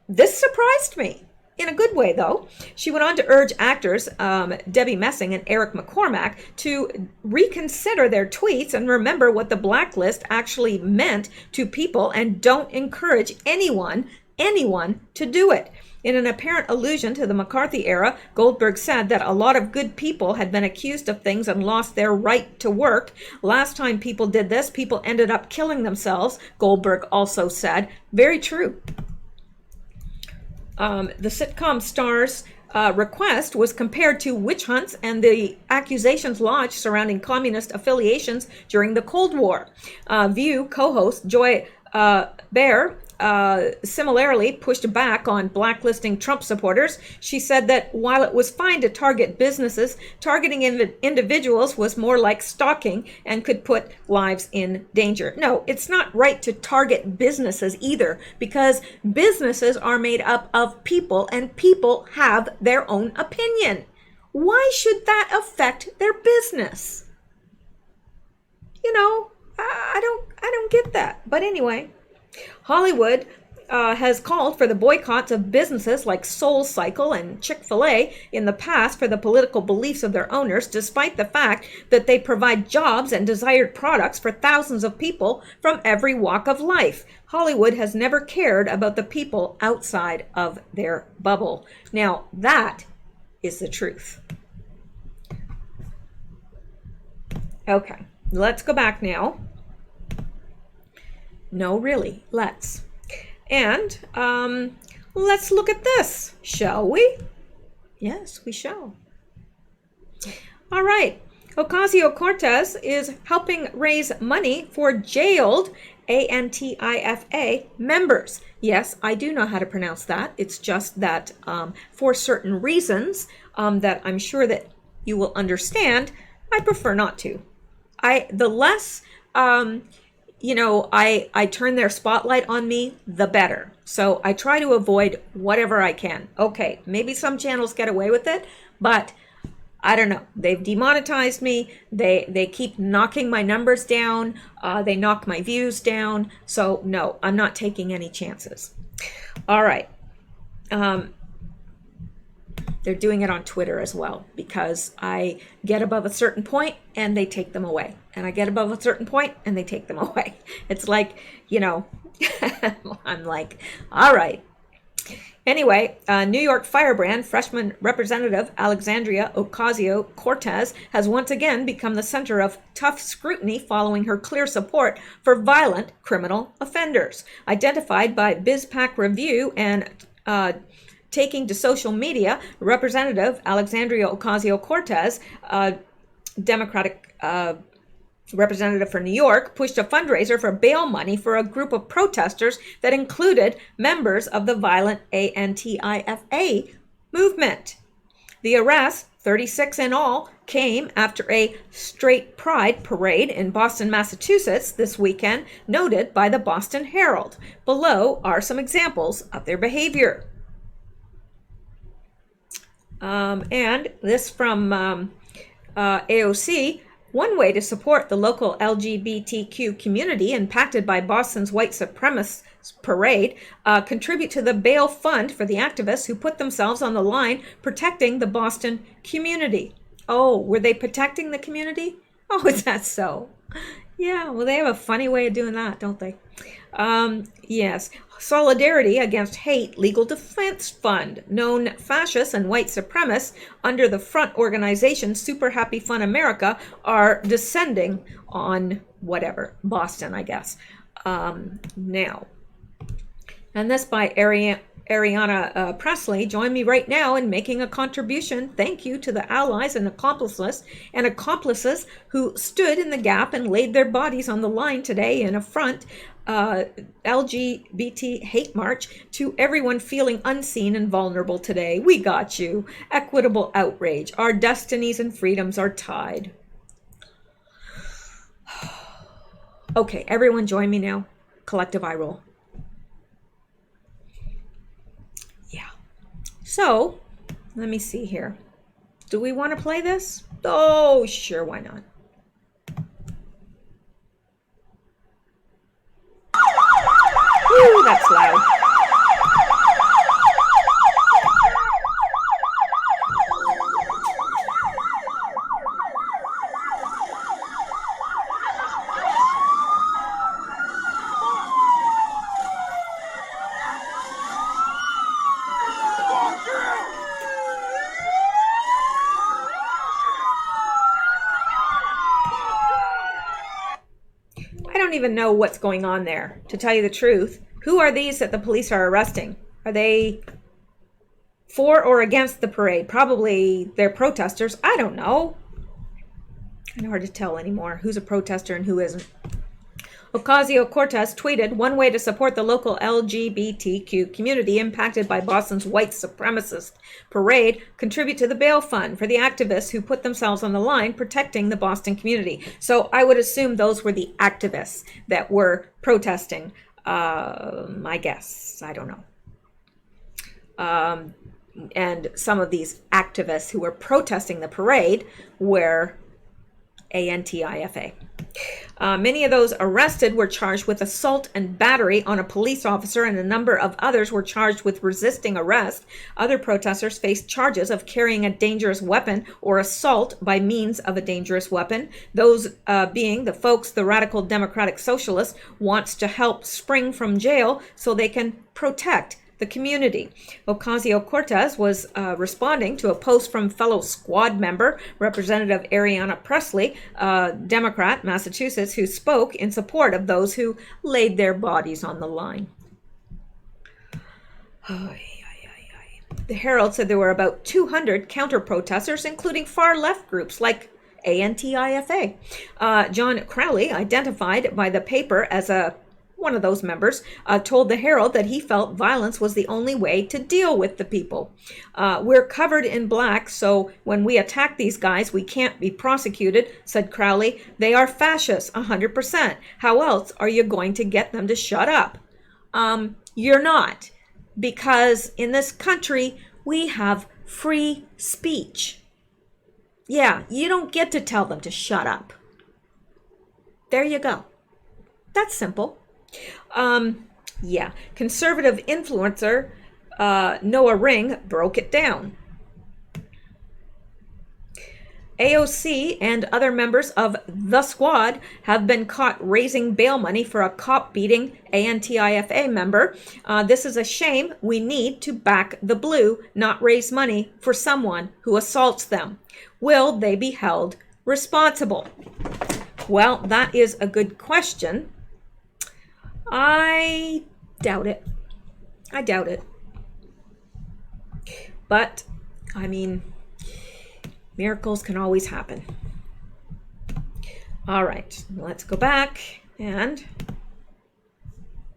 this surprised me. In a good way, though. She went on to urge actors Debbie Messing and Eric McCormack to reconsider their tweets and remember what the blacklist actually meant to people and don't encourage anyone to do it. In an apparent allusion to the McCarthy era, Goldberg said that a lot of good people had been accused of things and lost their right to work. Last time people did this, people ended up killing themselves, Goldberg also said. Very true. The sitcom star's request was compared to witch hunts and the accusations lodged surrounding communist affiliations during the Cold War. View co-host Joy Behar similarly pushed back on blacklisting Trump supporters. She said that while it was fine to target businesses, targeting individuals was more like stalking and could put lives in danger. No, it's not right to target businesses either, because businesses are made up of people and people have their own opinion. Why should that affect their business? You know, I don't get that. But anyway, Hollywood has called for the boycotts of businesses like SoulCycle and Chick-fil-A in the past for the political beliefs of their owners, despite the fact that they provide jobs and desired products for thousands of people from every walk of life. Hollywood has never cared about the people outside of their bubble. Now, that is the truth. Okay, let's go back now. No, really, let's. And let's look at this, shall we? Yes, we shall. All right. Ocasio-Cortez is helping raise money for jailed ANTIFA members. Yes, I do know how to pronounce that. It's just that for certain reasons that I'm sure that you will understand, I prefer not to. The less I turn their spotlight on me, the better. So I try to avoid whatever I can. Okay, maybe some channels get away with it, but I don't know. They've demonetized me. They keep knocking my numbers down. They knock my views down. So no, I'm not taking any chances. All right. They're doing it on Twitter as well, because I get above a certain point and they take them away. And I get above a certain point and they take them away. It's like, I'm like, all right. Anyway, New York firebrand freshman Representative Alexandria Ocasio-Cortez has once again become the center of tough scrutiny following her clear support for violent criminal offenders. Identified by BizPac Review and taking to social media, Representative Alexandria Ocasio-Cortez, Democratic representative for New York, pushed a fundraiser for bail money for a group of protesters that included members of the violent ANTIFA movement. The arrests, 36 in all, came after a straight pride parade in Boston, Massachusetts this weekend, noted by the Boston Herald. Below are some examples of their behavior. And this from AOC, one way to support the local LGBTQ community impacted by Boston's white supremacist parade, contribute to the bail fund for the activists who put themselves on the line protecting the Boston community. Oh, were they protecting the community? Oh, is that so? Yeah, well, they have a funny way of doing that, don't they? Yes. Solidarity Against Hate Legal Defense Fund, known fascists and white supremacists under the front organization Super Happy Fun America, are descending on Boston, I guess. Now. And this by Ariana Presley, join me right now in making a contribution. Thank you to the allies and accomplices who stood in the gap and laid their bodies on the line today in a front LGBT hate march to everyone feeling unseen and vulnerable today. We got you. Equitable outrage. Our destinies and freedoms are tied. Okay, everyone join me now. Collective eye roll. Yeah. So, let me see here. Do we want to play this? Oh, sure, why not? Ooh, that's loud. I don't even know what's going on there, to tell you the truth. Who are these that the police are arresting? Are they for or against the parade? Probably they're protesters. I don't know. Kind of hard to tell anymore who's a protester and who isn't. Ocasio-Cortez tweeted, one way to support the local LGBTQ community impacted by Boston's white supremacist parade, contribute to the bail fund for the activists who put themselves on the line protecting the Boston community. So I would assume those were the activists that were protesting. I guess. I don't know. And some of these activists who were protesting the parade were ANTIFA. Many of those arrested were charged with assault and battery on a police officer, and a number of others were charged with resisting arrest. Other protesters faced charges of carrying a dangerous weapon or assault by means of a dangerous weapon. Those being the folks the radical democratic socialist wants to help spring from jail so they can protect the community. Ocasio-Cortez was responding to a post from fellow squad member, Representative Ariana Presley, Democrat, Massachusetts, who spoke in support of those who laid their bodies on the line. The Herald said there were about 200 counter-protesters, including far-left groups like ANTIFA. John Crowley, identified by the paper as one of those members, told the Herald that he felt violence was the only way to deal with the people. We're covered in black, so when we attack these guys, we can't be prosecuted, said Crowley. They are fascists, 100%. How else are you going to get them to shut up? You're not, because in this country, we have free speech. Yeah, you don't get to tell them to shut up. There you go. That's simple. Yeah, conservative influencer Noah Ring broke it down. AOC and other members of the squad have been caught raising bail money for a cop-beating ANTIFA member. This is a shame. We need to back the blue, not raise money for someone who assaults them. Will they be held responsible? Well, that is a good question. I doubt it. I doubt it. But, I mean, miracles can always happen. All right, let's go back and...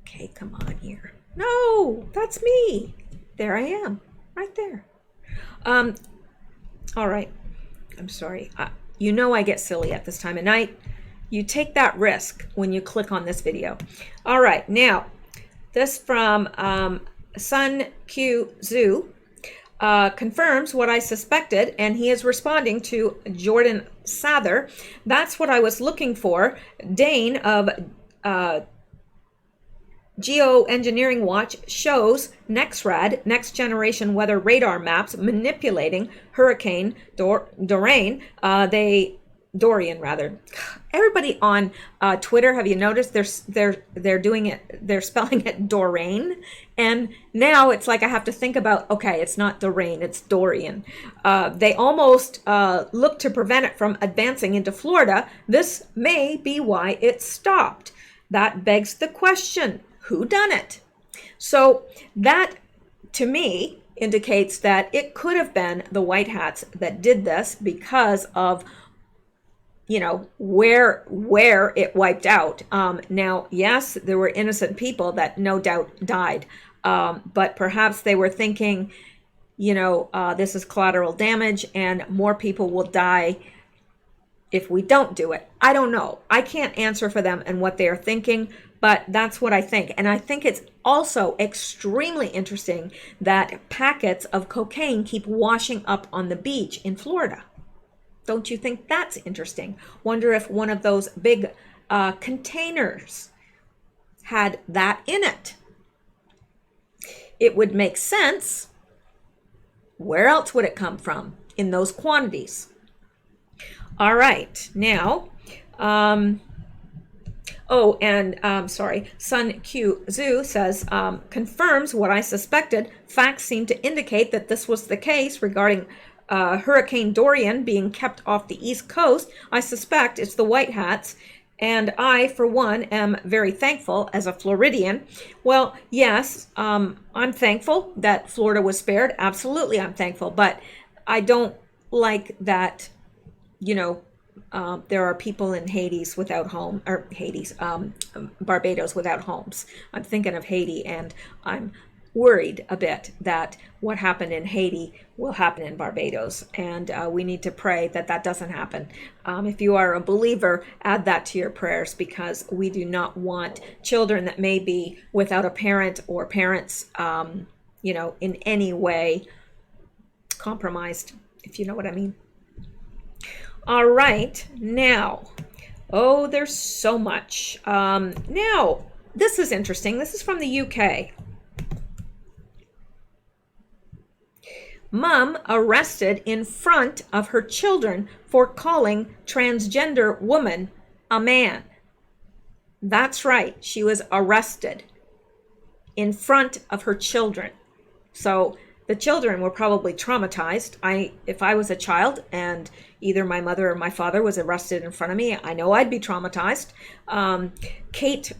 Okay, come on here. No, that's me. There I am, right there. All right, I'm sorry. You know I get silly at this time of night. You take that risk when you click on this video. All right, now, this from Sun Q Zoo confirms what I suspected, and he is responding to Jordan Sather. That's what I was looking for. Dane of Geoengineering Watch shows NEXRAD, Next Generation Weather Radar Maps, manipulating Hurricane Dorian. Dorian, rather. Everybody on Twitter, have you noticed they're doing it? They're spelling it Dorian, and now it's like I have to think about. Okay, it's not Dorian, it's Dorian. They almost look to prevent it from advancing into Florida. This may be why it stopped. That begs the question: who done it? So that to me, indicates that it could have been the white hats that did this because of, where it wiped out. Now, yes, there were innocent people that no doubt died, but perhaps they were thinking, this is collateral damage and more people will die if we don't do it. I don't know. I can't answer for them and what they are thinking, but that's what I think. And I think it's also extremely interesting that packets of cocaine keep washing up on the beach in Florida. Don't you think that's interesting? Wonder if one of those big containers had that in it. It would make sense. Where else would it come from in those quantities? All right, now, Sun Q Zoo says, confirms what I suspected. Facts seem to indicate that this was the case regarding Hurricane Dorian being kept off the East Coast. I suspect it's the white hats. And I, for one, am very thankful as a Floridian. Well, yes, I'm thankful that Florida was spared. Absolutely, I'm thankful. But I don't like that, there are people in Barbados without homes. I'm thinking of Haiti, and I'm worried a bit that what happened in Haiti will happen in Barbados, and we need to pray that that doesn't happen. If you are a believer, add that to your prayers, because we do not want children that may be without a parent or parents, in any way compromised, if you know what I mean. All right, now, there's so much. Now, this is interesting. This is from the UK. Mom arrested in front of her children for calling transgender woman a man. That's right. She was arrested in front of her children. So the children were probably traumatized. If I was a child and either my mother or my father was arrested in front of me, I know I'd be traumatized. Kate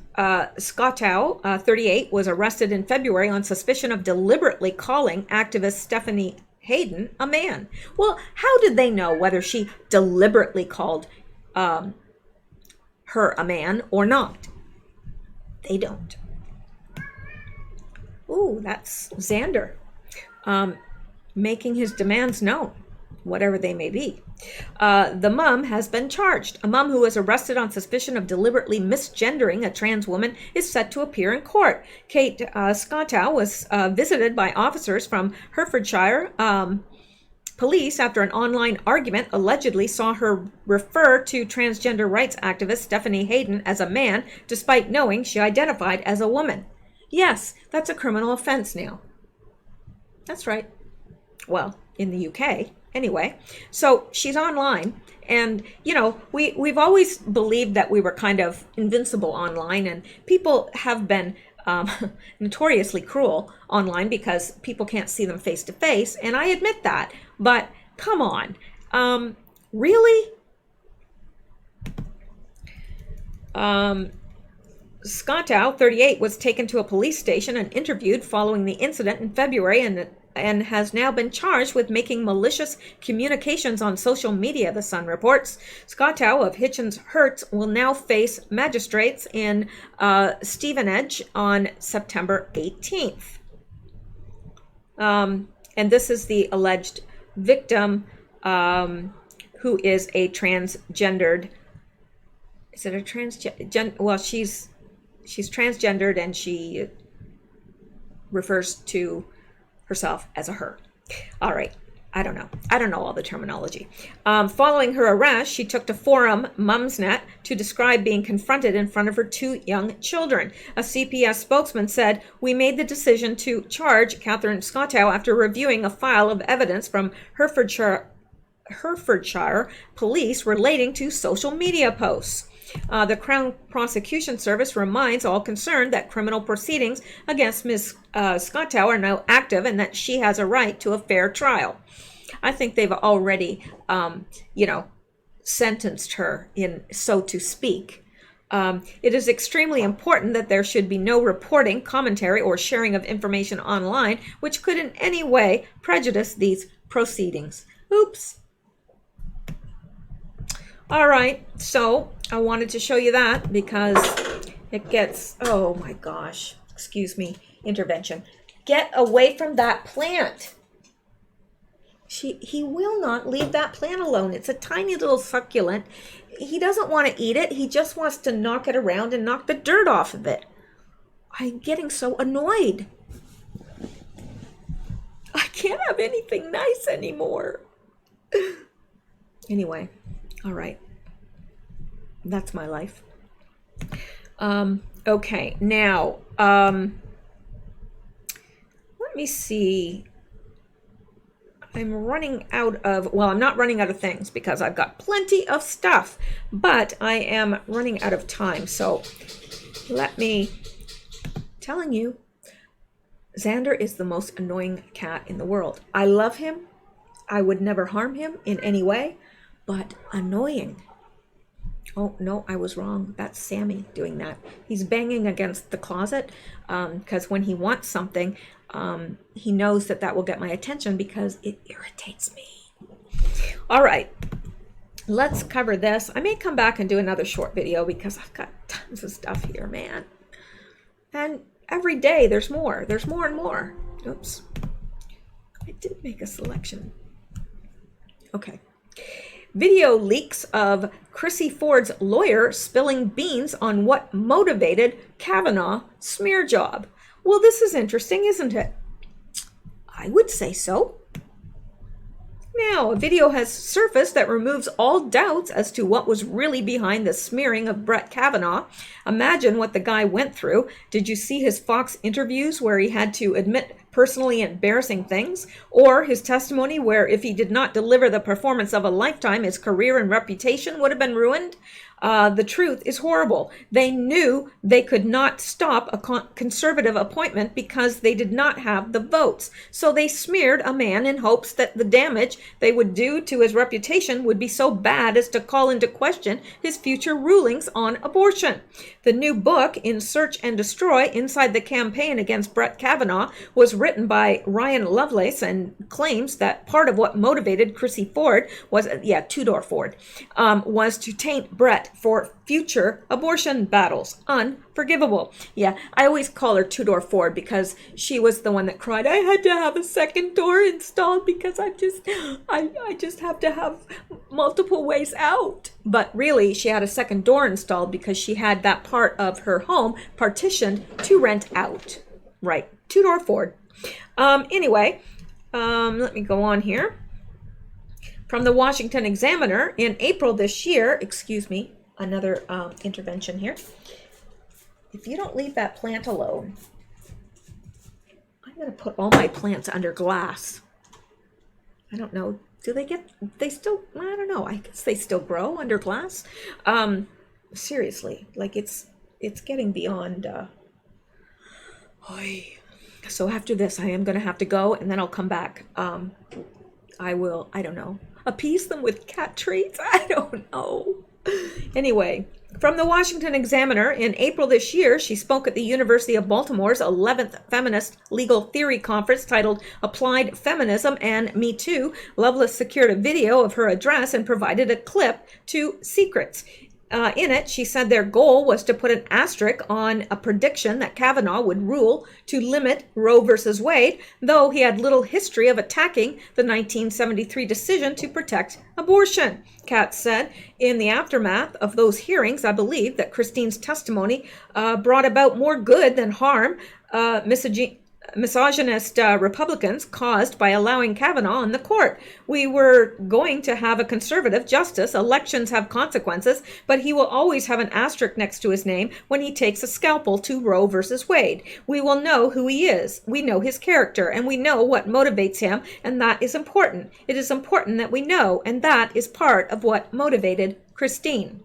Scottow, 38, was arrested in February on suspicion of deliberately calling activist Stephanie Hayden a man. Well, how did they know whether she deliberately called her a man or not? They don't. Ooh, that's Xander. Making his demands known, whatever they may be. The mom has been charged. A mom who was arrested on suspicion of deliberately misgendering a trans woman is set to appear in court. Kate Scottow was visited by officers from Herefordshire police after an online argument allegedly saw her refer to transgender rights activist Stephanie Hayden as a man, despite knowing she identified as a woman. Yes, that's a criminal offense now. That's right. Well, in the UK, anyway. So she's online, and we've always believed that we were kind of invincible online, and people have been notoriously cruel online because people can't see them face to face, and I admit that. But come on, really? Scottow, 38, was taken to a police station and interviewed following the incident in February and has now been charged with making malicious communications on social media, the Sun reports. Scottow of Hitchens Herts will now face magistrates in Stevenage on September 18th. And this is the alleged victim, who is a transgendered. Is it a transgender? Well, she's transgendered, and she refers to herself as a her. All right. I don't know all the terminology. Following her arrest, she took to forum Mumsnet to describe being confronted in front of her two young children. A CPS spokesman said, "We made the decision to charge Catherine Scottow after reviewing a file of evidence from Herefordshire police relating to social media posts." The Crown Prosecution Service reminds all concerned that criminal proceedings against Ms. Scottow are now active and that she has a right to a fair trial. I think they've already, sentenced her, in so to speak. It is extremely important that there should be no reporting, commentary, or sharing of information online which could in any way prejudice these proceedings. Oops. All right, so I wanted to show you that because it gets, oh my gosh, excuse me, intervention. Get away from that plant. He will not leave that plant alone. It's a tiny little succulent. He doesn't want to eat it. He just wants to knock it around and knock the dirt off of it. I'm getting so annoyed. I can't have anything nice anymore. Anyway, all right. That's my life. Okay, now, let me see. I'm running out of, well, I'm not running out of things because I've got plenty of stuff, but I am running out of time. So let me, telling you, Xander is the most annoying cat in the world. I love him. I would never harm him in any way, but annoying. Oh, no, I was wrong. That's Sammy doing that. He's banging against the closet because when he wants something, he knows that that will get my attention because it irritates me. All right, let's cover this. I may come back and do another short video because I've got tons of stuff here, man. And every day there's more. There's more and more. Oops. I did make a selection. Okay. Video leaks of Chrissy Ford's lawyer spilling beans on what motivated Kavanaugh smear job. Well, this is interesting, isn't it? I would say so. Now, a video has surfaced that removes all doubts as to what was really behind the smearing of Brett Kavanaugh. Imagine what the guy went through. Did you see his Fox interviews where he had to admit personally embarrassing things? Or his testimony where if he did not deliver the performance of a lifetime, his career and reputation would have been ruined? The truth is horrible. They knew they could not stop a conservative appointment because they did not have the votes. So they smeared a man in hopes that the damage they would do to his reputation would be so bad as to call into question his future rulings on abortion. The new book, In Search and Destroy, Inside the Campaign Against Brett Kavanaugh, was written by Ryan Lovelace and claims that part of what motivated Chrissy Ford was, Tudor Ford, was to taint Brett for future abortion battles. Unforgivable. Yeah, I always call her Tudor Ford because she was the one that cried, I had to have a second door installed because I just have to have multiple ways out. But really, she had a second door installed because she had that part of her home partitioned to rent out. Right, Tudor Ford. Anyway, let me go on here. From the Washington Examiner in April this year, excuse me, another intervention here. If you don't leave that plant alone, I'm going to put all my plants under glass. I don't know. Do they still, I don't know. I guess they still grow under glass. Seriously, like it's getting beyond. So after this, I am going to have to go and then I'll come back. I don't know, appease them with cat treats. I don't know. Anyway, from the Washington Examiner in April this year, she spoke at the University of Baltimore's 11th Feminist Legal Theory Conference titled Applied Feminism and Me Too. Lovelace secured a video of her address and provided a clip to Secrets. In it, she said their goal was to put an asterisk on a prediction that Kavanaugh would rule to limit Roe versus Wade, though he had little history of attacking the 1973 decision to protect abortion. Katz said, in the aftermath of those hearings, I believe that Christine's testimony brought about more good than harm. Misogynist Republicans caused by allowing Kavanaugh on the court. We were going to have a conservative justice. Elections have consequences, but he will always have an asterisk next to his name when he takes a scalpel to Roe versus Wade. We will know who he is. We know his character, and we know what motivates him, and that is important. It is important that we know, and that is part of what motivated Christine.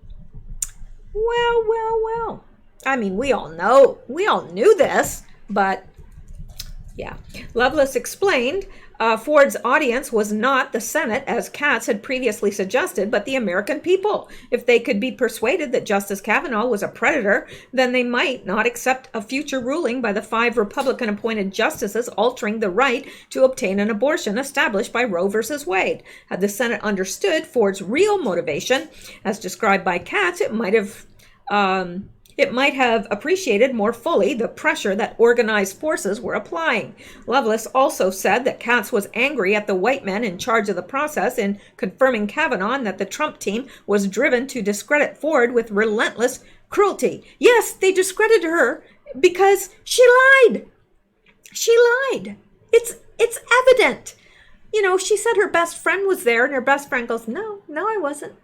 Well. I mean, we all knew this, but yeah. Lovelace explained Ford's audience was not the Senate, as Katz had previously suggested, but the American people. If they could be persuaded that Justice Kavanaugh was a predator, then they might not accept a future ruling by the 5 Republican-appointed justices altering the right to obtain an abortion established by Roe v. Wade. Had the Senate understood Ford's real motivation, as described by Katz, it might have appreciated more fully the pressure that organized forces were applying. Lovelace also said that Katz was angry at the white men in charge of the process in confirming Kavanaugh, and that the Trump team was driven to discredit Ford with relentless cruelty. Yes, they discredited her because she lied. She lied. It's evident. You know, she said her best friend was there, and her best friend goes, no, I wasn't.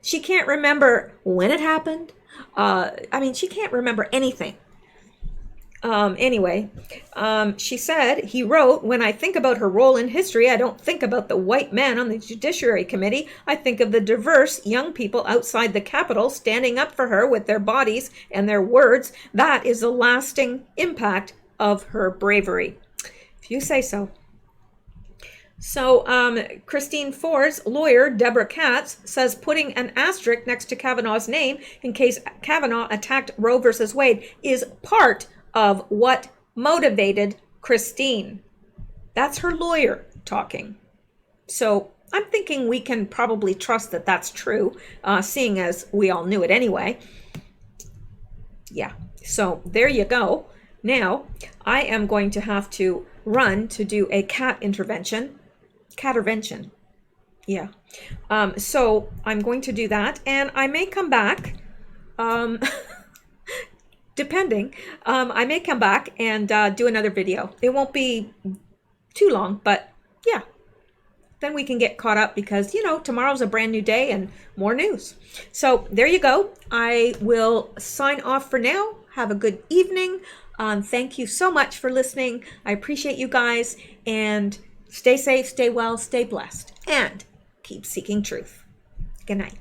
She can't remember when it happened. She can't remember anything. She said, he wrote, when I think about her role in history, I don't think about the white men on the Judiciary Committee. I think of the diverse young people outside the Capitol standing up for her with their bodies and their words. That is the lasting impact of her bravery. If you say so. So Christine Ford's lawyer, Deborah Katz, says putting an asterisk next to Kavanaugh's name in case Kavanaugh attacked Roe versus Wade is part of what motivated Christine. That's her lawyer talking. So I'm thinking we can probably trust that that's true, seeing as we all knew it anyway. Yeah, so there you go. Now, I am going to have to run to do a cat intervention. Catervention. Yeah. So I'm going to do that, and I may come back, depending. I may come back and do another video. It won't be too long, but yeah. Then we can get caught up because, you know, tomorrow's a brand new day and more news. So there you go. I will sign off for now. Have a good evening. Thank you so much for listening. I appreciate you guys, and stay safe, stay well, stay blessed, and keep seeking truth. Good night.